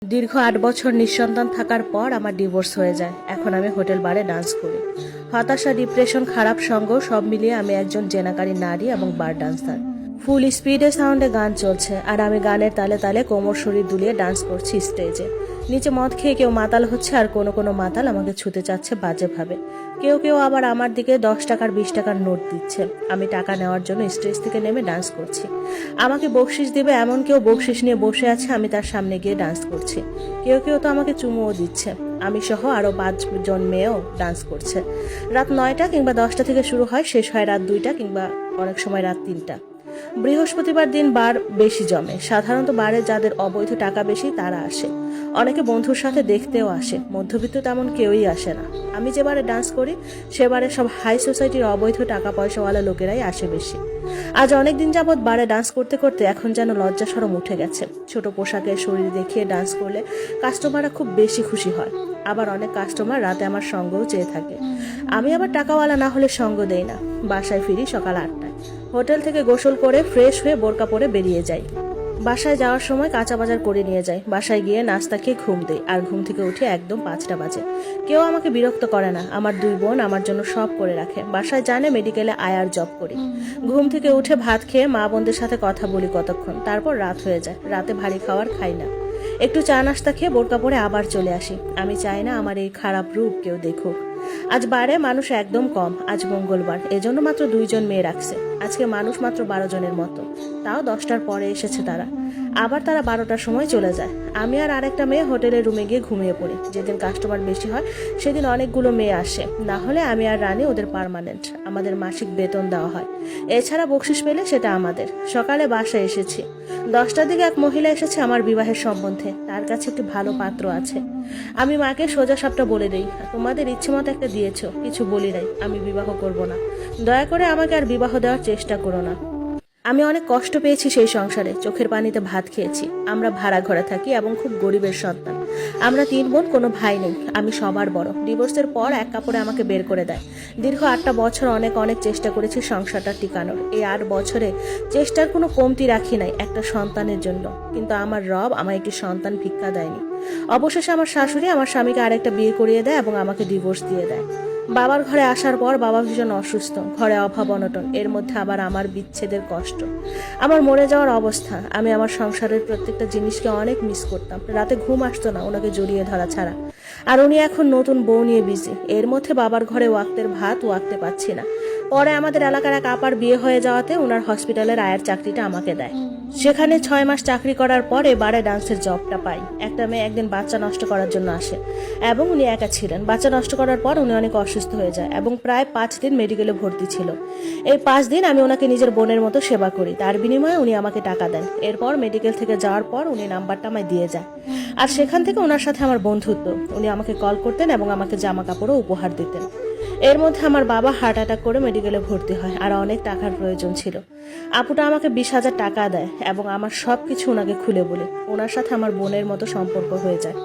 দীর্ঘ ৮ বছর নিঃসন্তান থাকার পর আমার ডিভোর্স হয়ে যায়। এখন আমি হোটেল বারে ডান্স করি। হতাশা, ডিপ্রেশন, খারাপ সঙ্গ সব মিলিয়ে আমি একজন জেনাকারী নারী এবং বার ডান্সার। ফুল স্পিডে সাউন্ডে গান চলছে আর আমি গানের তালে তালে কোমর শরীর দুলিয়ে ডান্স করছি স্টেজে। নিচে মদ খেয়ে কেউ মাতাল হচ্ছে আর কোনো কোনো মাতাল আমাকে ছুতে চাচ্ছে বাজেভাবে। কেউ কেউ আবার আমার দিকে 10 টাকার 20 টাকার নোট দিচ্ছে। আমি টাকা নেওয়ার জন্য স্টেজ থেকে নেমে ডান্স করছি। আমাকে বকশিস দিবে এমন কেউ বকশিস নিয়ে বসে আছে, আমি তার সামনে গিয়ে ডান্স করছি। কেউ কেউ তো আমাকে চুমুও দিচ্ছে। আমি সহ আরও 5 জন মেয়েও ডান্স করছে। রাত 9টা কিংবা 10টা থেকে শুরু হয়, শেষ হয় রাত 2টা কিংবা অনেক সময় রাত 3টা। বৃহস্পতিবার দিন বার বেশি জমে। সাধারণত বারে যাদের অবৈধ টাকা বেশি তারা আসে। অনেকে বন্ধুর সাথে দেখতেও আসে। মধ্যবিত্ত তেমন কেউই আসে না। আমি যে বারে ডান্স করি সেবারে সব হাই সোসাইটির অবৈধ টাকা পয়সাওয়ালা লোকেরাই আসে বেশি। আজ অনেকদিন যাবৎ বারে ডান্স করতে করতে এখন যেন লজ্জা শরম উঠে গেছে। ছোট পোশাকে শরীর দেখিয়ে ডান্স করলে কাস্টমাররা খুব বেশি খুশি হয়। আবার অনেক কাস্টমার রাতে আমার সঙ্গও চেয়ে থাকে। আমি আবার টাকাওয়ালা না হলে সঙ্গ দেই না। বাসায় ফিরি সকাল 8টায়। হোটেল থেকে গোসল করে ফ্রেশ হয়ে বোরকা পরে বেরিয়ে যাই। বাসায় যাওয়ার সময় কাঁচা বাজার করে নিয়ে যাই। বাসায় গিয়ে নাস্তা খেয়ে ঘুম দেই আর ঘুম থেকে উঠে একদম 5টা বাজে। কেউ আমাকে বিরক্ত করে না। আমার 2 বোন আমার জন্য সব করে রাখে। বাসায় জানে মেডিকেলে আয়ার জব করি। ঘুম থেকে উঠে ভাত খেয়ে মা বোনদের সাথে কথা বলি কতক্ষণ, তারপর রাত হয়ে যায়। রাতে ভারী খাবার খাই না। একটু চা নাস্তা খেয়ে বোরকা পরে আবার চলে আসি। আমি চাই না আমার এই খারাপ রূপ কেউ দেখুক। আজ বারে মানুষ একদম কম। আজ মঙ্গলবার, এজন্য মাত্র 2 জন মেয়ে রাখছে। আজকে মানুষ মাত্র 12 জনের মতো, তাও 10টার পরে এসেছে তারা। আবার তারা 12টার সময় চলে যায়। আমি আর আরেকটা মেয়ে হোটেলের রুমে গিয়ে ঘুমিয়ে পড়ি। যেদিন কাস্টমার বেশি হয় সেদিন অনেকগুলো মেয়ে আসে। না হলে আমি আর রানী ওদের পার্মানেন্ট। আমাদের মাসিক বেতন দেওয়া হয়। এছাড়া বকশিস পেলে সেটা আমাদের। সকালে বাসায় এসেছি। 10টার দিকে এক মহিলা এসেছে আমার বিবাহের সম্বন্ধে। তার কাছে একটি ভালো পাত্র আছে। আমি মাকে সোজা সাপটা বলে দেই, তোমাদের ইচ্ছে মতো একটা দিয়েছ, কিছু বলি নাই, আমি বিবাহ করব না। দয়া করে আমাকে আর বিবাহ দেওয়ার চেষ্টা করো না। আমি অনেক কষ্ট পেয়েছি সেই সংসারে। চোখের পানিতে ভাত খেয়েছি। আমরা ভাড়া ঘরে থাকি এবং খুব গরিবের সন্তান। আমরা 3 বোন, কোনো ভাই নেই। আমি সবার বড়। ডিভোর্সের পর এক কাপড়ে আমাকে বের করে দেয়। দীর্ঘ 8টা বছর অনেক চেষ্টা করেছি সংসারটা টিকানোর। এই 8 বছরে চেষ্টার কোনো কমতি রাখি নাই একটা সন্তানের জন্য। কিন্তু আমার রব আমার একটি সন্তান ভিক্ষা দেয়নি। অবশেষে আমার শাশুড়ি আমার স্বামীকে আরেকটা বিয়ে করিয়ে দেয় এবং আমাকে ডিভোর্স দিয়ে দেয়। বাবার ঘরে আসার পর বাবা ভীষণ অসুস্থ। ঘরে অভাব অনটন, এর মধ্যে আবার আমার বিচ্ছেদের কষ্ট, আমার মরে যাওয়ার অবস্থা। আমি আমার সংসারের প্রত্যেকটা জিনিসকে অনেক মিস করতাম। রাতে ঘুম আসতো না ওনাকে জড়িয়ে ধরা ছাড়া। আর উনি এখন নতুন বউ নিয়ে বিজি। এর মধ্যে বাবার ঘরে ওয়াক্তের ভাত ওয়াক্তে পাচ্ছি না। পরে আমাদের এলাকার এক আপার বিয়ে হয়ে যাওয়াতে ওনার হসপিটালের আয়ের চাকরিটা আমাকে দেয়। সেখানে 6 মাস চাকরি করার পর এবারে ডান্সের জবটা পাই। একটা মেয়ে একদিন বাচ্চা নষ্ট করার জন্য আসে এবং উনি একা ছিলেন। বাচ্চা নষ্ট করার পর উনি অনেক অসুস্থ হয়ে যায় এবং প্রায় 5 দিন মেডিকেলে ভর্তি ছিল। এই 5 দিন আমি ওনাকে নিজের বোনের মতো সেবা করি। তার বিনিময়ে উনি আমাকে টাকা দেন। এরপর মেডিকেল থেকে যাওয়ার পর উনি নাম্বারটা আমায় দিয়ে যায়। আর সেখান থেকে ওনার সাথে আমার বন্ধুত্ব। উনি আমাকে কল করতেন এবং আমাকে জামা কাপড়ও উপহার দিতেন। এর মধ্যে আমার বাবা হার্ট অ্যাটাক করে মেডিকেলে ভর্তি হয় আর অনেক টাকার প্রয়োজন ছিল। আপুটা আমাকে 20,000 টাকা দেয় এবং আমার সবকিছু ওনাকে খুলে বলে। ওনার সাথে আমার বোনের মতো সম্পর্ক হয়ে যায়।